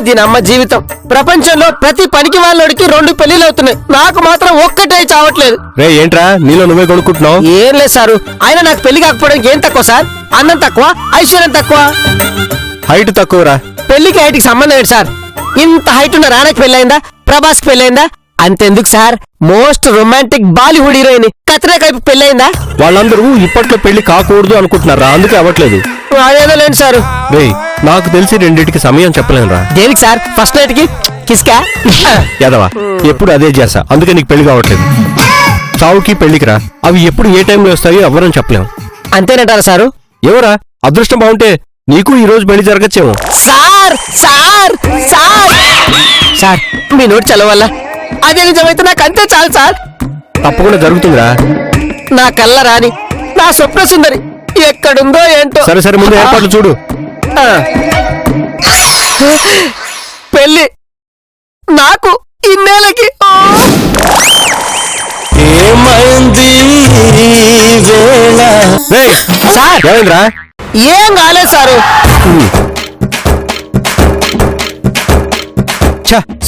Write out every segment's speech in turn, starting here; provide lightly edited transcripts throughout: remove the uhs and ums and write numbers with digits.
దీని అమ్మ జీవితం. ప్రపంచంలో ప్రతి పనికి వాళ్ళకి 2 పెళ్లిళ్ళు అవుతున్నాయి, నాకు మాత్రం ఒక్కటే చావట్లేదు. రే ఏంట్రా నీలో నువ్వే కొనుక్కుంటున్నావు? ఏం లేదు సారు, ఆయన నాకు పెళ్లి కాకపోవడానికి ఏం తక్కువ సార్? అన్నం తక్కువ, ఐశ్వర్యం తక్కువ, హైట్ తక్కువరా. పెళ్లికి హైట్కి సంబంధం ఏంటి సార్? ఇంత హైట్ ఉన్న రాణాకి పెళ్ళైందా, ప్రభాస్ పెళ్ళైందా? అంతెందుకు sir, most romantic Bollywood heroine Katrina Kaif పెళ్ళైందా? వాళ్ళందరూ ఇప్పట్లో పెళ్లి కాకూడదు అనుకుంటున్నారా, అందుకే అవ్వట్లేదు. అదేదో లేండి సారు. రే నాకు తెలిసి రెండింటికి సమయం చెప్పలేనురా. దేనికి సార్? ఫస్ట్ నైట్ కి కిస్కా యాదవా, ఎప్పుడు అదే చేస్తా, అందుకే నీకు పెళ్లి కావట్లేదు. చావుకి పెళ్లికి రా, అవి ఎప్పుడు ఏ టైంలో వస్తాయో ఎవ్వరని చెప్పలేము. అంతేనంటారా సారు? ఎవరా, అదృష్టం బాగుంటే నీకు ఈ రోజు పెళ్లి జరగచ్చేమో. సార్ సార్ సార్ సార్ మీ నోటి చలవ వల్ల అదే నిజమైతే నాకు అంతే చాలు సార్. తప్పకుండా జరుగుతుందిరా. నా కళ్ళ రాని నా స్వప్న సుందరి ఎక్కడుందో ఏంటో. సరే సరే, ముందు ఏర్పాట్లు చూడు. పెళ్లి నాకు ఇన్నేళ్ళకి. ఏమైంది సార్? ఏమైందిరా? ఏం కాలేదు సారు.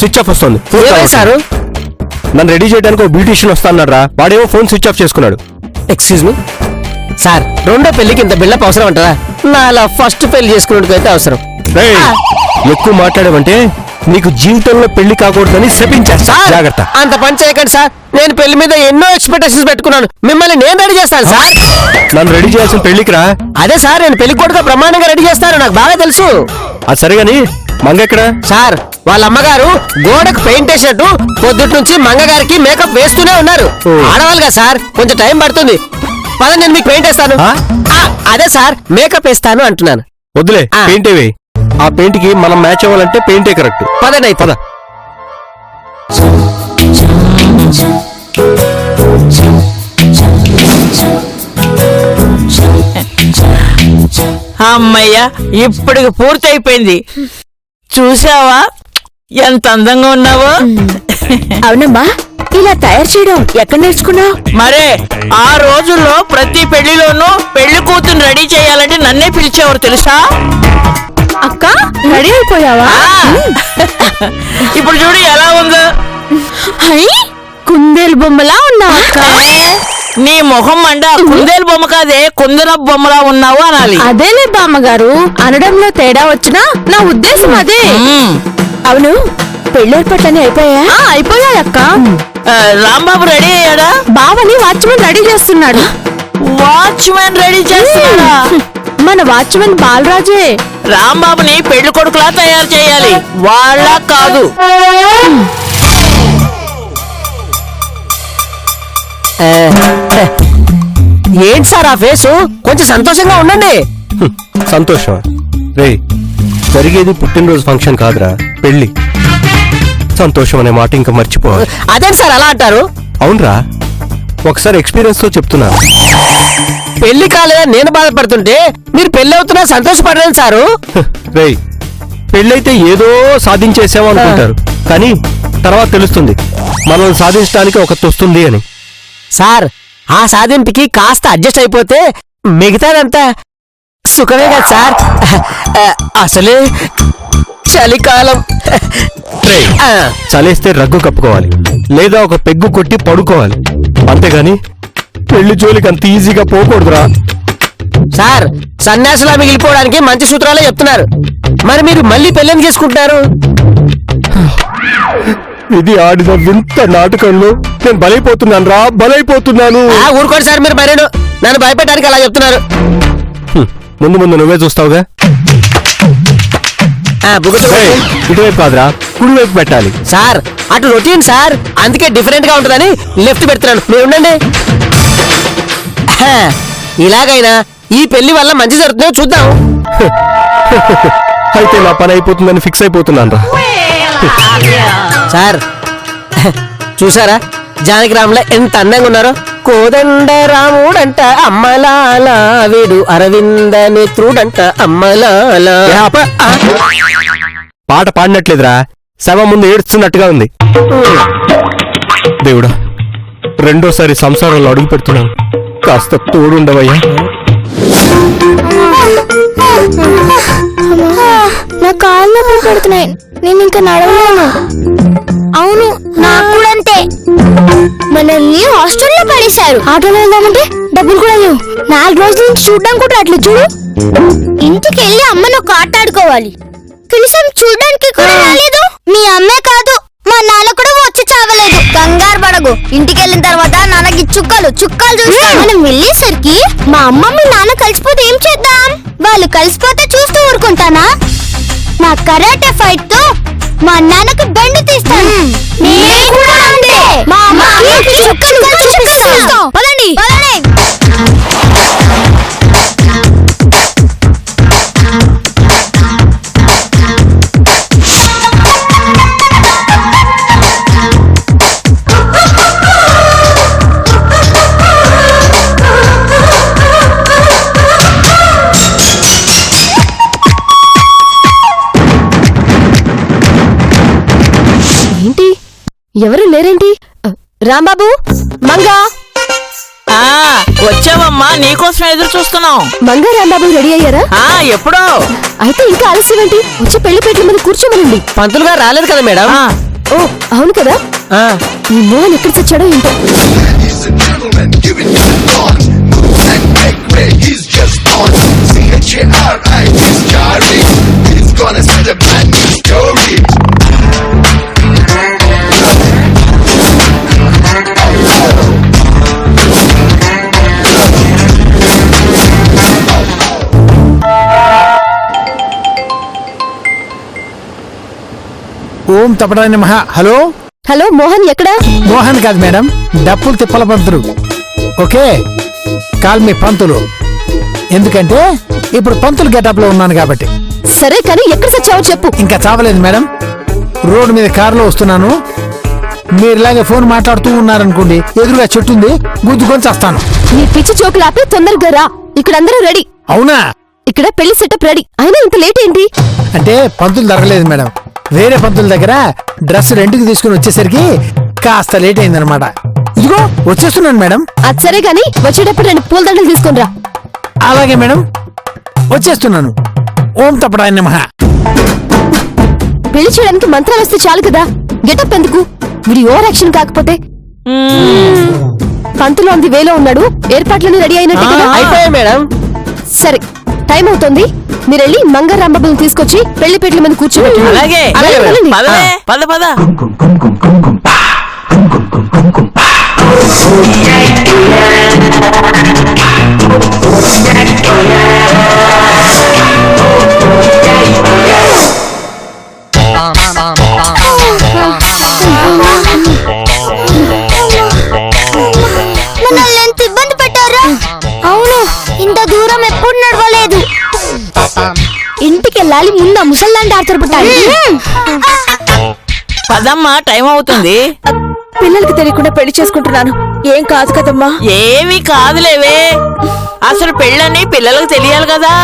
స్విచ్ ఆఫ్ వస్తుంది. సారు నన్ను రెడీ చేయడానికి ఒక బ్యూటీషియన్ వస్తా అన్నాడు రా, వాడేమో ఫోన్ స్విచ్ ఆఫ్ చేసుకున్నాడు. ఎక్స్క్యూజ్ మీ సార్, 2వ పెళ్లికి ఇంత బిల్డప్ అవసరం అంటారా? నా అలా ఫస్ట్ పెళ్లి చేసుకున్నట్టుకు అయితే అవసరం. ఎక్కువ మాట్లాడేవంటే నీకు జీవితంలో పెళ్లి కాకూడదని శపించేస్తా, జాగ్రత్త. అంత పని చేయకండి సార్, నేను పెళ్లి మీద ఎన్నో ఎక్స్పెక్టేషన్స్ పెట్టుకున్నాను, మిమ్మల్ని నేను రెడీ చేస్తాను సార్. నన్ను రెడీ చేయాల్సిన పెళ్లికి రా. అదే సార్, నేను పెళ్లి కూడా బ్రహ్మాండంగా రెడీ చేస్తాను, నాకు బాగా తెలుసు. అది సరిగాని మంగెక్కడా? సార్ వాళ్ళ అమ్మగారు గోడకు పెయింట్ వేసినట్టు పొద్దుటి నుంచి మంగగారికి మేకప్ వేస్తూనే ఉన్నారు. ఆడవాళ్ళుగా సార్ కొంచెం టైం పడుతుంది. పద నేను మీకు పెయింట్ వేస్తాను. అదే సార్ మేకప్ వేస్తాను అంటున్నాను. వద్దులే, పెయింట్ వేయి. ఆ పెయింట్ కి మనం మ్యాచ్ అవ్వాలంటే పెయింటే కరెక్ట్. పదండి పద. అమ్మయ్యా, ఇప్పటికి పూర్తయిపోయింది. చూసావా ఎంత అందంగా ఉన్నావో? అవునమ్మా, ఇలా తయారు చేయడం ఎక్కడ నేర్చుకున్నావు? మరే ఆ రోజుల్లో ప్రతి పెళ్లిలోనూ పెళ్లి కూతురు రెడీ చేయాలంటే నన్నే పిలిచేవారు తెలుసా? అక్క రెడీ అయిపోయావా? ఇప్పుడు చూడు ఎలా ఉందో. కుందేలు బొమ్మలా ఉన్నావు అక్క. నీ మొహం అండ కుందేలు బొమ్మ కాదే, కుందన బొమ్మలా ఉన్నావు అనాలి. అదేలే బామ్మగారు, అనడంలో తేడా వచ్చినా నా ఉద్దేశం అదే. అవును, పెళ్లి ఏర్పాట్లన్నీ అయిపోయా? అయిపోయాయక్క. రాంబాబు రెడీ అయ్యాడా? బావని వాచ్మెన్ రెడీ చేస్తున్నాడు. వాచ్మెన్ రెడీ చేస్తున్నాడా? మన వాచ్మెన్ బాలరాజే. రాంబాబుని పెళ్లి కొడుకులా తయారు చేయాలి, వాళ్ళ కాదు. ఏంటి సార్ ఆ ఫేసు? కొంచెం సంతోషంగా ఉండండి. సంతోషం రే, జరిగేది పుట్టినరోజు ఫంక్షన్ కాదురా, పెళ్లి. సంతోషం అనే మాట ఇంకా మర్చిపోవాలి. అదేంటి సార్ అలా అంటారు? అవునరా, ఒకసారి ఎక్స్పీరియన్స్ తో చెప్తున్నా. పెళ్లి కాలేదని నేను బాధపడుతుంటే మీరు పెళ్లి అవుతున్నా సంతోషపడలేదు సారు. రే, పెళ్ళైతే ఏదో సాధించేసామో అనుకుంటారు, కానీ తర్వాత తెలుస్తుంది మనల్ని సాధించడానికి ఒకటి వస్తుంది అని. సార్ ఆ సాధింపుకి కాస్త అడ్జస్ట్ అయిపోతే మిగతాదంతా సుఖమే కదా సార్. అసలే చలికాలం. చలేస్తే రగ్గు కప్పుకోవాలి, లేదా ఒక పెగ్గు కొట్టి పడుకోవాలి, అంతేగాని పెళ్లి జోలికి అంత ఈజీగా పోకూడదురా. సార్ సన్యాసులా మిగిలిపోవడానికి మంచి సూత్రాలే చెప్తున్నారు, మరి మీరు మళ్ళీ పెళ్లి చేసుకుంటారు? ఇది ఆడిన వింత నాటకంలో నేను బలైపోతున్నాను రా, బలైపోతున్నాను. ఊరుకోండి సార్, మీరు మరేను నన్ను భయపెట్టడానికి అలా చెప్తున్నారు. ముందు ముందు నువ్వే చూస్తావుగా. ఇటువైపు కాదురా, కుడివైపు పెట్టాలి. సార్ అటు రొటీన్ సార్, అందుకే డిఫరెంట్ గా ఉంటుందని లెఫ్ట్ పెడుతున్నాను, మీరు ఉండండి. ఇలాగైనా ఈ పెళ్లి వల్ల మంచి జరుగుతుందో చూద్దాం. అయితే నా పని అయిపోతుందని ఫిక్స్ అయిపోతున్నాను రా. సార్ చూసారా జానకిరాముల ఎంత అందంగా ఉన్నారో? కోదండ రాముడంట అమ్మలాల, వీడు అరవింద నేత్రుడంట అమ్మలాల. పాట పాడినట్లేదురా, శవం ముందు ఏడుస్తున్నట్టుగా ఉంది. దేవుడా, రెండోసారి సంసారంలో అడుగు పెడుతున్నాను, కాస్త తోడుండవయ్యా. నా కాళ్ళు నొప్పులు పెడుతున్నాయి, నేను ఇంకా నడవలేను. అవును, నాకు కూడా అంతే. మనల్ని హాస్టల్లో పడేశారు. ఆటోలో వెళ్దామంటే డబ్బులు కూడా లేవు. 4 రోజుల నుంచి చూడడం కూడా అట్లా చూడు. ఇంటికి వెళ్ళి అమ్మను ఒక ఆట ఆడుకోవాలి. కనీసం చూడడానికి కూడా రాలేదు. మీ అమ్మే కాదు, మా నాన్న కూడా వచ్చి చావలేదు. కంగారు పడగు, ఇంటికి వెళ్ళిన తర్వాత నాన్నకి చుక్కలు చూస్తా. మనం వెళ్ళేసరికి మా అమ్మ మీ నాన్న కలిసిపోతే ఏం చేద్దాం? వాళ్ళు కలిసిపోతే చూస్తూ ఊరుకుంటానా? నా కరాటే ఫైట్ తో మా నాన్నకి బండి తీస్తాను. నేను కూడా అంతే. మా అమ్మకి చుక్కలు చూపిస్తాం. పదండి. ఏంటి ఎవరు లేరేంటి? రాంబాబు, మంగా. వచ్చావమ్మా, నీకోసం ఎదురు చూస్తున్నాం. మంగా రాంబాబు రెడీ అయ్యారా? ఎప్పుడో. అయితే ఇంకా ఆలస్యం ఏంటి? వచ్చి పెళ్లి పీటల మీద కూర్చోమనండి. పంతులు గారు రాలేదు కదా మేడం? ఓ అవును కదా. ఈ మోహన్ ఎక్కడ చచ్చాడో ఏంటో. He's a gentleman, giving you the dawn. Moves and make way, he's just on. CHRI, he's Charlie. He's gonna set a brand new story. ఓం తపడాయ నమః. హలో హలో, మోహన్ ఎక్కడా? మోహన్ కాదు మేడం, డప్పులు తిప్పల పంతులు. ఓకే, కాల్ మీ పంతులు. ఎందుకంటే ఇప్పుడు పంతులు గెటప్ లో ఉన్నాను కాబట్టి. సరే కానీ ఎక్కడ చచ్చావో చెప్పు. ఇంకా చావలేదు మేడం, రోడ్డు మీద కారులో వస్తున్నాను. మీరులాగే ఫోన్ మాట్లాడుతూ ఉన్నారనుకోండి, ఎదురుగా చెట్టు ఉంది, గుద్దుకొని చేస్తాను. నీ పిచ్చి చోకులు ఆపి తొందరగా రా. ఇక్కడ అందరూ రెడీ. అవునా? ఇక్కడ పెళ్లి సెటప్ రెడీ. అయినా ఇంత లేట్ ఏంటి? అంటే పంతులు దొరకలేదు మేడం, వేరే పంతుల దగ్గర డ్రెస్ రెంట్కి తీసుకుని వచ్చేసరికి కాస్త లేట్ అయిందనమాట. ఇదిగో వచ్చేస్తున్నాను మేడం. అది సరే గాని వచ్చేటప్పుడు 2 పూలదండలు తీసుకుని రా. అలాగే మేడం, వచ్చేస్తున్నాను. ఓం తపడాయ నమః. పెళ్లి చేయడానికి మంత్రాలు వస్తే చాలు కదా, గెటప్ ఎందుకు? వీడి ఓవర్ యాక్షన్ కాకపోతే. పంతులు అంది వేలో ఉన్నాడు. ఏర్పాట్లన్నీ రెడీ అయినట్టే కదా? అయిపోయాయి మేడం. సరే, టైం అవుతోంది. మీరెళ్ళి మంగా రాంబాబుని తీసుకొచ్చి పెళ్లి పీటల మీద కూర్చోబెట్టి. అలాగే. వెళ్ళండి. పద. మనల్ని ఎంత ఇబ్బంది పెట్టారా? అవును, ఇంత దూరం ఎప్పుడు నడవలేదు. ఇంటికి వెళ్ళాలి, ముందు ఆ ముసల్లాంటి ఆర్చర్ పుట్టాలి. పదమ్మా, టైం అవుతుంది. పిల్లలకి తెలియకుండా పెళ్లి చేసుకుంటున్నాను. ఏం కాదు కదమ్మా. ఏమీ కాదులేవే, అసలు పెళ్ళని పిల్లలకు తెలియాలి కదా.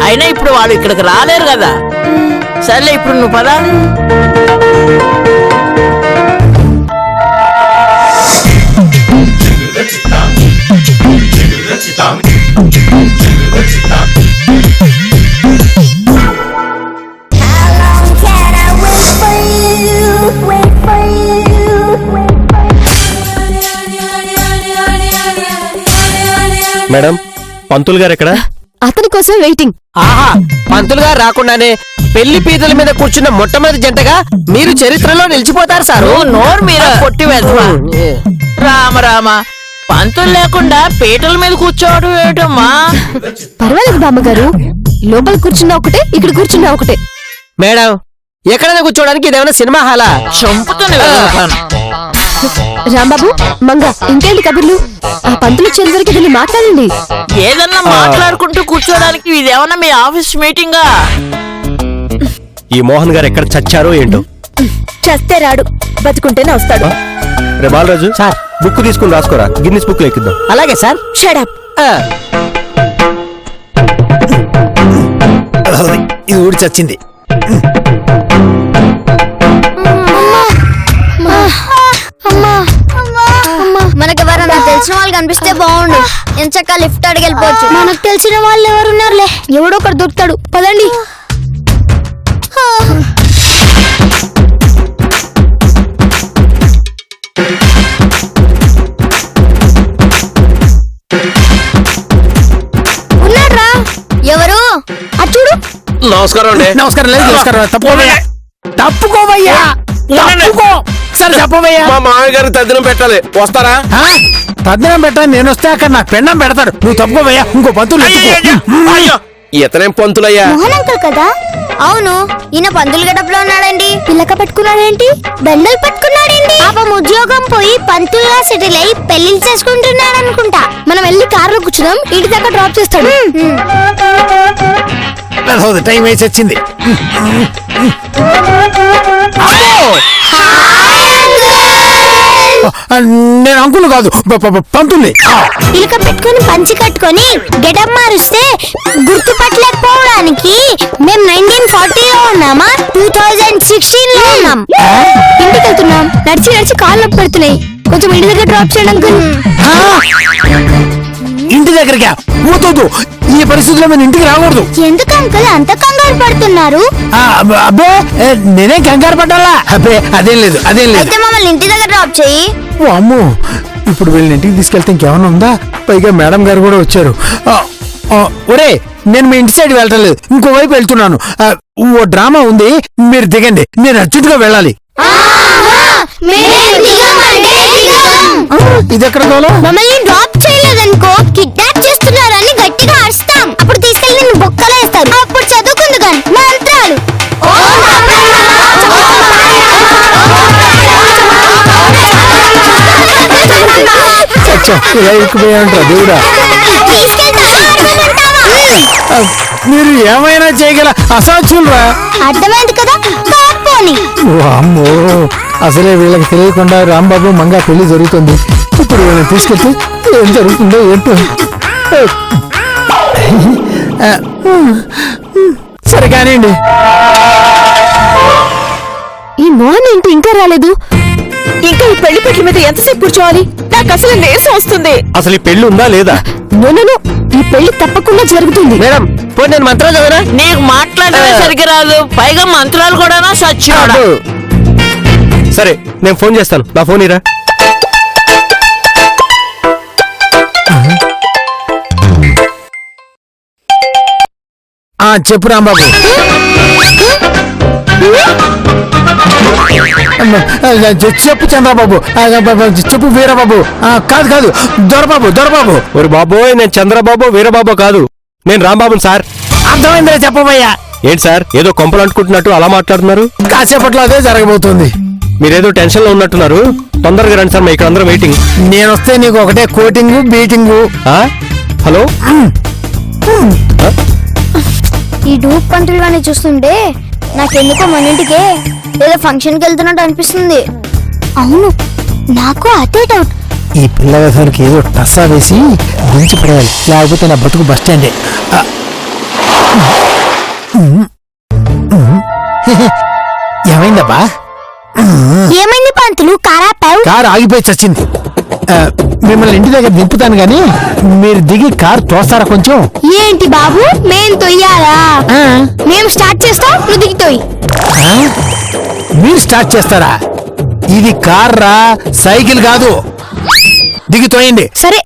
అయినా ఇప్పుడు వాళ్ళు ఇక్కడికి రాలేరు కదా. సర్లే, ఇప్పుడు నువ్వు పద. మేడం, పంతులు గారు ఎక్కడ? అతని కోసం వెయిటింగ్. ఆహా, పంతులు గారు రాకుండానే పెళ్లి పీటల మీద కూర్చున్న మొట్టమొదటి జంటగా మీరు చరిత్రలో నిలిచిపోతారు సార్. నువ్వు నోరు మీద కొట్టి వెళ్తావా? రామ, పంతులు లేకుండా పీటల మీద కూర్చోవడం ఏమిటమ్మా? పర్వాలేదు బామ్మగారు, లోపల కూర్చున్నా ఒకటే, ఇక్కడ కూర్చున్నా ఒకటే. మేడం, ఎక్కడైనా కూర్చోడానికి ఇదేమైనా సినిమా హాలా? చంపుతుంది. రాంబాబు, మంగ, ఇంకేంటి కబుర్లు? ఆ పంతులు వచ్చేంత వరకు దీన్ని మాట్లాడండి. ఏదన్నా మాట్లాడుకుంటూ కూర్చోడానికి ఇదేమన్నా మీ ఆఫీస్ మీటింగా? ఈ మోహన్ గారు ఎక్కడ చచ్చారో ఏంటో. చస్తే రాడు, బతుకుంటేనే వస్తాడు. రే బాలరాజు, సార్, బుక్ తీసుకుని రాసుకోరా, గిన్నిస్ బుక్ లో ఎక్కిద్దాం. అలాగే సార్. షడప్. ఇది ఊడి చచ్చింది. మనకెవరన్నా తెలిసిన వాళ్ళు కనిపిస్తే బాగుండు. ఎంచక్క లిఫ్ట్ అడిగి వెళ్ళిపోవచ్చు. మనకు తెలిసిన వాళ్ళు ఎవరున్నారులే, ఎవడో ఒకటి దొరుకుతాడు. పదండి. ఉన్నాడ్రా. ఎవరు? అటు చూడు. నమస్కారం అండి. నమస్కారం లేదు, నమస్కారం. తప్పుకోవయ్యా, తప్పుకోవయ్యా, తప్పుకో. సరే చెప్పవయ్యా. మా మామయ్య గారికి తద్దినం పెట్టాలి, వస్తారా? తద్దినం పెట్టాను నేను వస్తే అక్కడ నాకు పెండం పెడతాడు. నువ్వు తప్పుకోవయ్యా, ఇంకో పంతులు ఎత్తుకో. ఇతనేం పంతులయ్యా? మోహన్ అంకుల్ కదా? అవును. ఈయన పంతులు గడపలో ఉన్నాడండి. పిల్లక పెట్టుకున్నాడేంటి, దండలు పెట్టుకున్నాడేంటి. పాపం ఉద్యోగం పోయి పంతులుగా సెటిల్ అయి పెళ్లి చేసుకుంటున్నాడు అనుకుంటా. మనం వెళ్ళి కారులో కూర్చున్నాం, ఇంటి దాకా డ్రాప్ చేస్తాడు. టైం వేసి వచ్చింది. నేను అంకులు కాదు, పంతుల్ని. పిలక పెట్టుకుని పంచి కట్టుకొని గెటప్ మారుస్తే గుర్తుపట్టలేకపోవడానికి మేము 1940లో ఉన్నామా 2016లో ఉన్నాం. ఇంటికి వెళ్తున్నాం, నడిచి నడిచి కాళ్ళు నొప్పి పెడుతున్నాయి. కొంచెం ఇంటి దగ్గర డ్రాప్ చేయండి అంకుల్. ఇంటి దగ్గరగా పోతోదు. ఈ పరిస్థితుల్లో నేను ఇంటికి రాకూడదు. ఎందుకు అంకుల్ అంత కంగారు పడుతున్నారు? అబ్బే నేనే కంగారు పడ్డాలా? అబ్బే అదేం లేదు, అదేం లేదు. అయితే మమ్మల్ని ఇంటి దగ్గర డ్రాప్ చేయి. ఓ అమ్మో, ఇప్పుడు వీళ్ళని ఇంటికి తీసుకెళ్తే ఇంకేమైనా ఉందా? పైగా మేడం గారు కూడా వచ్చారు. ఒరే, నేను మీ ఇంటి సైడ్ వెళ్ళటం లేదు, ఇంకోవైపు వెళ్తున్నాను. ఓ డ్రామా ఉంది, మీరు దిగండి, నేను అర్జెంటుగా వెళ్ళాలి. ఇది ఎక్కడ కావాలో? మమ్మల్ని డ్రాప్ చేయలేదనుకో కిడ్నాప్ చేస్తున్నారని గట్టిగా అరుస్తాం. అప్పుడు తీసుకెళ్లి నిన్ను బొక్కలో వేస్తారు. అప్పుడు చదువుకుందుగా మంత్రాలు. ఇలా ఎక్కిపోయామంటారా దేవుడా? మీరు ఏమైనా చేయగల అసాధ్యులరా. అర్థమైంది కదా, పోనీ. అమ్మో, అసలే వీళ్ళకి తెలియకుండా రాంబాబు మంగా పెళ్లి జరుగుతుంది. ఇప్పుడు వీళ్ళని తీసుకెళ్తే ఏం జరుగుతుందో ఏంటో. సరే కానివ్వండి. ఈ మోహన్ ఏంటి ఇంకా రాలేదు? ఇంకా ఈ పెళ్లి పెట్ల మీద ఎంతసేపు కూర్చోవాలి? నాకు అసలు నీరసం వస్తుంది. అసలు ఈ పెళ్లి ఉందా లేదా? నో, ఈ పెళ్లి తప్పకుండా జరుగుతుంది. మేడం, పోనీ నేను మంత్రాలు చదివనా? నీకు మాట్లాడమే సరిగ్గా రాదు, పైగా మంత్రాలు కూడా సచ్చినోడా. సరే నేను ఫోన్ చేస్తాను, నా ఫోన్ ఇరా. చెప్పు రాంబాబు. చెప్పు చంద్రబాబు. చెప్పు వీరబాబు. కాదు కాదు, దొరబాబు, దొరబాబు. ఒరి బాబోయ్, నేను చంద్రబాబు వీరబాబు కాదు, నేను రాంబాబుని సార్. అర్థమైందిరా, చెప్పబోయ్యా. ఏంటి సార్ ఏదో కొంపలు అంటుకుంటున్నట్టు అలా మాట్లాడుతున్నారు? కాసేపట్లో అదే జరగబోతుంది. మీరేదో టెన్షన్ లో ఉన్నట్టున్నారు, తొందరగా రండి సార్, ఇక్కడ అందరం వెయిటింగ్. నేను వస్తే నీకు ఒకటే కోటింగ్ బీటింగ్. హలో, ఈ డూప్ పంతులు వాడిని చూస్తుంటే నాకెందుకో మన ఇంటికి ఏదో ఫంక్షన్ కి వెళ్తున్నట్టు అనిపిస్తుంది. అవును, నాకు అదే డౌట్. ఈ పిల్లగారికి ఏదో టస్సా వేసి గురించి పడేయాలి, లేకపోతే నా బతుకు బస్ స్టాండే. ఏమైందబ్బా? ఏమైంది పంతులు, కారాపావు? కారు ఆగిపోయి చచ్చింది. మిమ్మల్ని ఇంటి దగ్గర దింపుతాను గాని మీరు దిగి కారు తోస్తారా కొంచెం? ఏంటి బాబు, మేం తొయ్యాలా? మేము స్టార్ట్ చేస్తాం, నువ్వు దిగి తొయ్యి. మీరు స్టార్ట్ చేస్తారా? ఇది కార్ రా, సైకిల్ కాదు. దిగి తోయండి. సరే.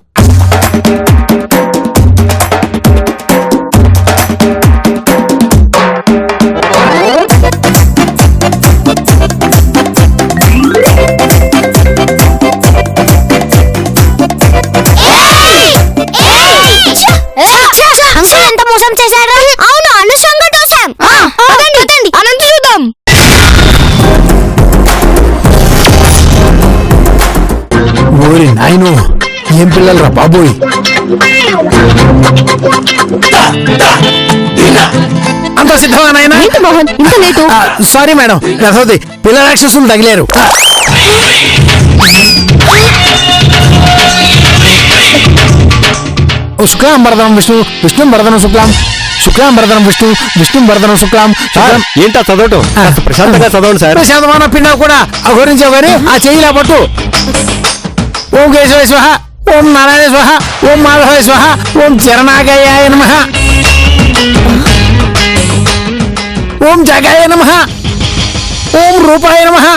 అంకుల్ ఎంత మోసం చేశాడు? అవును, అనవసరంగా దోసాం. పదండి పదండి, అనంత చూద్దాం. ఓరి నాయను, ఏం పిల్లలరా బాబోయ్. అంత సిద్ధమా నాయనా? ఏంటి మోహన్ ఇంత లేటు? సారీ మేడం, రథోది పిల్ల రాక్షసులు తగిలేరు. శుక్లాం వరదనం విష్ణు, విష్ణుం వరదనం శుక్లాం, శుక్లాం వరదనం విష్ణు, విష్ణుం వరదనం శుక్లాం. ఏంటా చదవటం? ప్రశాంతంగా చదవండి సార్. ప్రశాంతమైన పిండా కూడా అఘోరించావు గాని ఆ చెయ్యిలా పట్టు. ఓం కేశవేశ్వ, ఓం నారాయణ స్వాహ, ఓం మాధవాయ స్వాహ, ఓం చరణాగయాయ నమః, ఓం జగాయ నమః, ఓం రూపాయ నమః.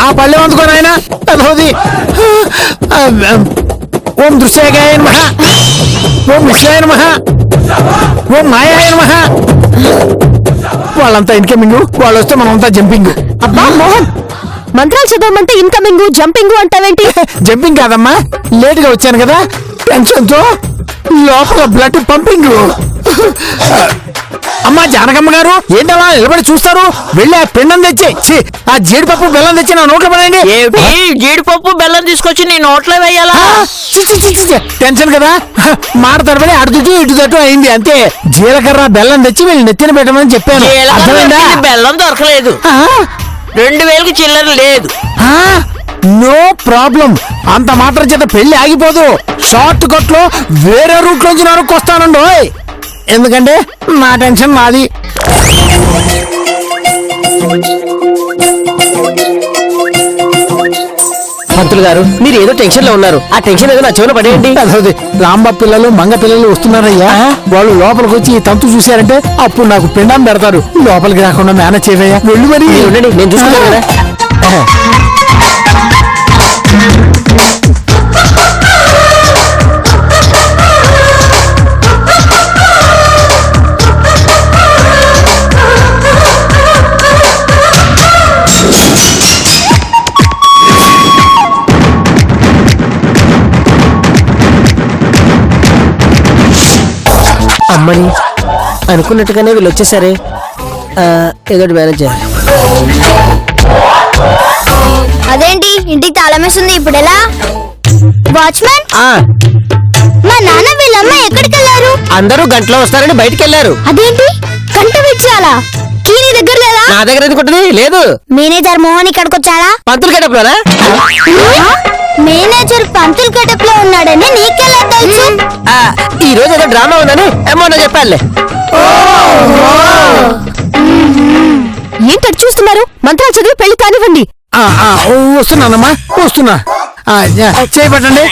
ఆ పళ్ళెం అందుకోని ఆయన అదోది. ఓం దృశ్యాగాయ నమః, ఓం విశ్వాయ నమః, ఓం మాయాయ నమః. వాళ్ళంతా ఇన్కమింగ్, వాళ్ళు వస్తే మనమంతా జంపింగ్. అబ్బా మోహన్, మంత్రాలు చదవమంటే ఇన్కమింగ్ జంపింగ్ అంటావేంటి? జంపింగ్ కాదమ్మా, లేట్ గా వచ్చాను కదా, టెన్షన్ తో లోపల బ్లడ్ పంపింగ్. అమ్మా జానకమ్మ గారు, ఏంటమ్మా నిలబడి చూస్తారు? వెళ్ళి ఆ పిండం తెచ్చి, ఛీ, ఆ జీడిపప్పు బెల్లం తెచ్చి నా నోట్లో పడండి. ఏమిటి జీడిపప్పు బెల్లం తీసుకొచ్చి నీ నోట్లో వేయాలా? టెన్షన్ కదా, మాట తరబడి అడుగుతూ ఇటుదట్టు అయింది అంతే. జీలకర్ర బెల్లం తెచ్చి వీళ్ళు నెత్తిన పెట్టమని చెప్పాను, జీలకర్ర అర్థమైందా? దొరికింది, బెల్లం దొరకలేదు. 2000కి చిల్లర లేదు. నో ప్రాబ్లం, అంత మాత్రం చేత పెళ్లి ఆగిపోదు. షార్ట్ కట్ లో వేరే రూట్ లోంచి నరుక్కొస్తానండి. ఎందుకంటే నా టెన్షన్ నాది. పంతులు గారు, మీరు ఏదో టెన్షన్ లో ఉన్నారు. ఆ టెన్షన్ ఏదో నా చెవున పడేయండి. అదే రాంబ పిల్లలు మంగ పిల్లలు వస్తున్నారయ్యా, వాళ్ళు లోపలికి వచ్చి ఈ తంతు చూశారంటే అప్పుడు నాకు పిండం పెడతారు. లోపలికి రాకుండా మేనేజ్ చేయవయ్యా, వెళ్ళు మరి. మీరు ఉండండి, నేను చూసుకుంటాను కదా. అమ్మని అనుకున్నట్టుగానే వీళ్ళు వచ్చేసరే. ఏదో మేనేజ్ చేయాలి. అదేంటి ఇంటికి తాళం వేస్తుంది, ఇప్పుడు ఎలా? వాచ్మెన్, మా నాన్న వీళ్ళమ్మ ఎక్కడికి వెళ్ళారు? అందరూ గంటలో వస్తారని బయటికి వెళ్ళారు. అదేంటి గంట పెట్టాలా? కీ నీ దగ్గర లేదా? నా దగ్గర ఎందుకుంటుంది? లేదు. మేనేజర్ మోహన్ ఇక్కడికి వచ్చాడా? పంతులు గడపలోనా? మేనేజర్ పంతులు గడప లో ఉన్నాడని నీకెలా తెలుసు? ఈ రోజు ఏదో డ్రామా ఉందని ఏమన్నా చెప్పాలే. ఏంటి చూస్తున్నారు? మంత్రాలు చదివి పెళ్లి కానివ్వండి. వస్తున్నానమ్మా, వస్తున్నా. చేయబట్టండి.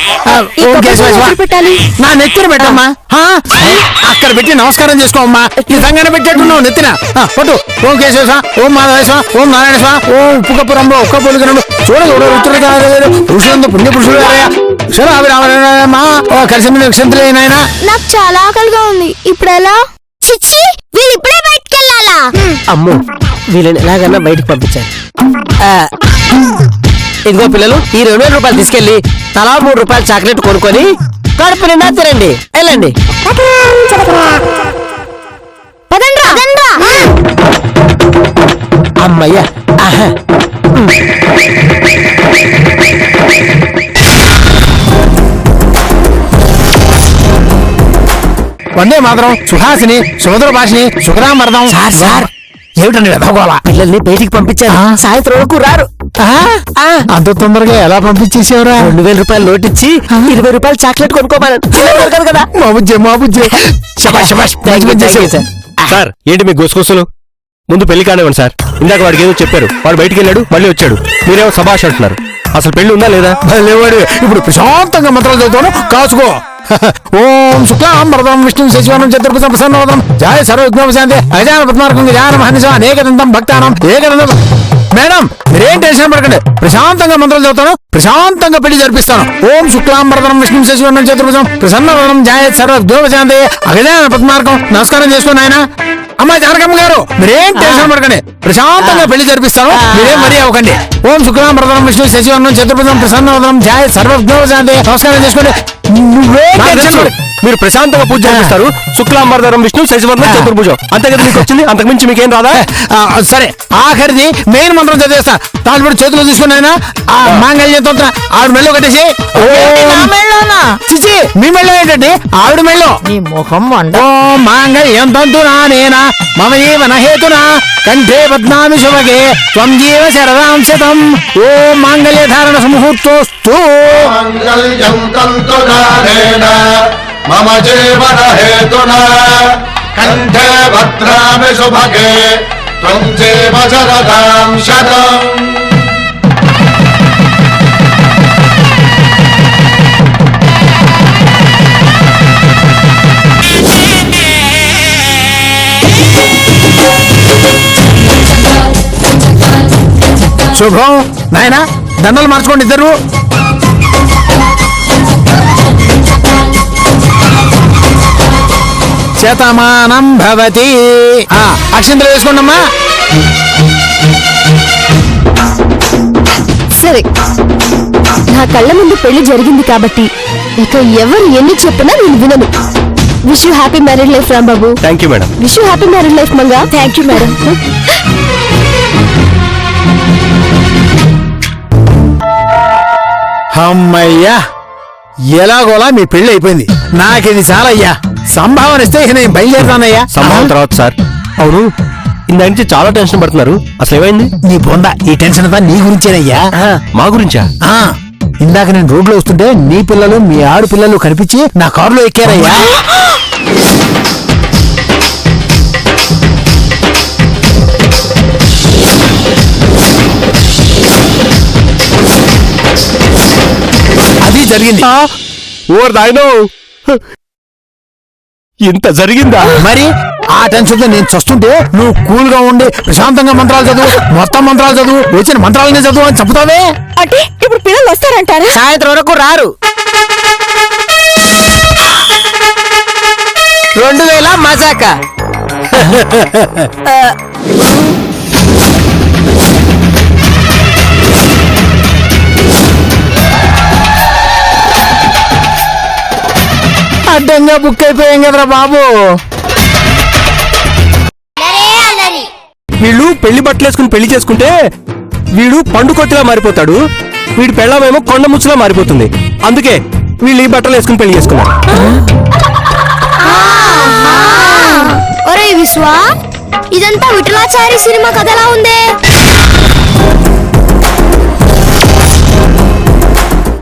పెట్టాలి. నా నెత్తిన పెట్టమ్మా. అక్కడ పెట్టి నమస్కారం చేసుకోమ్మా. నిజంగానే పెట్టేట్టున్నావు నెత్తిన. పట్టు. ఓం కేశవ, ఓం మాధవేశ్వ, ఓం నారాయణ స్వ, ఓం ఉప్పు కప్పు రంబు, ఒక్క పొలుగురండు, చూడ పురుషులందు పుణ్య పురుషుడు అభిరామా కలిసి నక్షత్రులైనా. నాకు చాలా ఆకలిగా ఉంది, ఇప్పుడు ఎలా? చిచ్చి, వీళ్ళు ఇప్పుడే బయటికి వెళ్ళాలా? అమ్మో, వీళ్ళని ఎలాగన్నా బయటికి పంపించాలి. ఇదిగో పిల్లలు, ఈ 2000 రూపాయలు తీసుకెళ్లి తలా 3 రూపాయలు చాక్లెట్ కొనుక్కొని కడుపు నిండా తినండి. వెళ్ళండి. అమ్మయ్యా. వందే మాత్రం, సుహాసిని, సుభద్ర భాషిని, సుఖరామర్దం. సార్ ఏమిటండి వెధగోళ? పిల్లల్ని బయటికి పంపించారు, సాయంత్రం వరకు రారు. అంత తొందరగా ఎలా పంపించేసేవరా? 2000 రూపాయలు నోటిచ్చి 20 రూపాయలు చాక్లెట్ కొనుక్కోమని కదా. మా బుజ్జి శబాష్ శబాష్, మంచి పని చేసావు. సార్ ఏంటి మీ గుసగుసలు? ముందు పెళ్లి కానివ్వండి సార్. ఇందాక వాడికి ఏదో చెప్పారు, వాడు బయటికి వెళ్ళాడు, మళ్ళీ వచ్చాడు, మీరేమో సభాష్ అంటున్నారు. అసలు పెళ్లి ఉందా లేదా? లేవాడు. ఇప్పుడు ప్రశాంతంగా మంత్రాలు చదువుతాను, కాచుకో. ఓం శుక్లాం వరదం విష్ణు శశివనం చతుర్భుజం ప్రసన్నవదనం జాయ సర్వవిఘ్నోపశాంతి అజాన పద్మార్కం గజాన మహర్నిశం అనేకదంతం భక్తానం ఏకదంతం. మేడం మీరేం టెన్షన్ పడకండి, ప్రశాంతంగా మంత్రాలు చదువుతాను, ప్రశాంతంగా పెళ్లి జరిపిస్తాను. ఓం శుక్లాం వరదనం విష్ణు శశివనం చతుర్భుజం ప్రసన్నవదనం జాయ సర్వవిఘ్నోపశాంతి అజాన పద్మార్కం. నమస్కారం చేసుకోండి ఆయన. అమ్మా జానకమ్మ గారు, మీరేం టెన్షన్ పడకండి, ప్రశాంతంగా పెళ్లి జరిపిస్తాను, మీరేం మరీ అవ్వకండి. ఓం శుక్లాం వరదనం విష్ణు శశివనం చతుర్భుజం ప్రసన్నవదనం జాయ సర్వవిఘ్నోపశాంతి. నమస్కారం చేసుకోండి. మీరు ప్రశాంతంగా పూజ చేస్తారు. శుక్లాంబరధరం విష్ణు శశివర్ణం చతుర్భుజం, అంతే కదా మీకు వచ్చింది? అంతకు మించి మీకేం రాదా? సరే, ఆఖరిది మెయిన్ మంత్రం చదివేస్తా. తాళ్ళు చేతిలో తీసుకుని ఆయన ఆ మాంగళ్యం తంత్ర ఆవిడ మెళ్ళో కట్టేసి. చిచి, మీ మెళ్ళో ఏంటండి? ఆవిడ మెళ్ళో. నీ ముఖం వండ. ఓ మాంగళ్యం తంతునా నేనా మమ జీవన హేతునా కంఠే బద్నామి శుభగే త్వం జీవ శరదాం శతం. ఓ మాంగళ్య ధారణ ముహూర్తోస్తు. మాంగళ్యం తంతునానేన మమ జీవన హేతునా కంఠే భద్రామి శుభగే త్వం జీవ శరదాం శతం. శుభం. నాయనా దండలు మార్చుకోండి ఇద్దరు. శతమానం భవతి. అక్షంతలు వేసుకోండమ్మా. సరే, నా కళ్ళ ముందు పెళ్లి జరిగింది కాబట్టి ఇక ఎవరు ఎన్ని చెప్పినా నేను వినను. Wish you happy married life Rambabu. Thank you madam. Wish you happy married life Manga. Thank you madam. అమ్మయ్యా, ఎలాగోలా మీ పెళ్లి అయిపోయింది. నాకిది చాలా అయ్యా. సంభావన ఇస్తే ఇక నేను బయలుదేరుతానయ్యా. సంభవం తర్వాత సార్. అవును, ఇందాక నుంచి చాలా టెన్షన్ పడుతున్నారు. అసలు ఏమైంది? నీ పొంద ఈ టెన్షన్ అంతా నీ గురించేనయ్యా. మా గురించా? ఇందాక నేను రోడ్లో వస్తుంటే నీ పిల్లలు మీ ఆడపిల్లలు కనిపించి నా కారులో ఎక్కారయ్యా. అది జరిగింది. ఓర్ నాయనో, ఇంత జరిగిందా? మరి ఆ టెన్షన్ తో నేను చస్తుంటే నువ్వు కూల్ గా ఉండి ప్రశాంతంగా మంత్రాలు చదువు, మొత్తం మంత్రాలు చదువు, వచ్చిన మంత్రాలనే చదువు అని చెప్తావే. అంటే ఇప్పుడు పిల్లలు వస్తారంటారా? సాయంత్రం వరకు రారు. 2000 మజాక. అడ్డంగా బుక్ అయిపోయాం కదరా బాబు. వీళ్ళు పెళ్లి బట్టలు వేసుకుని పెళ్లి చేసుకుంటే వీడు పండుకొత్తిలా మారిపోతాడు, వీడి పెళ్ళమేమో కొండ ముచ్చులా మారిపోతుంది. అందుకే వీళ్ళు ఈ బట్టలు వేసుకుని పెళ్లి చేసుకున్నారు. ఒరే విశ్వా, ఇదంతా విఠలాచారి సినిమా కథలా ఉందే.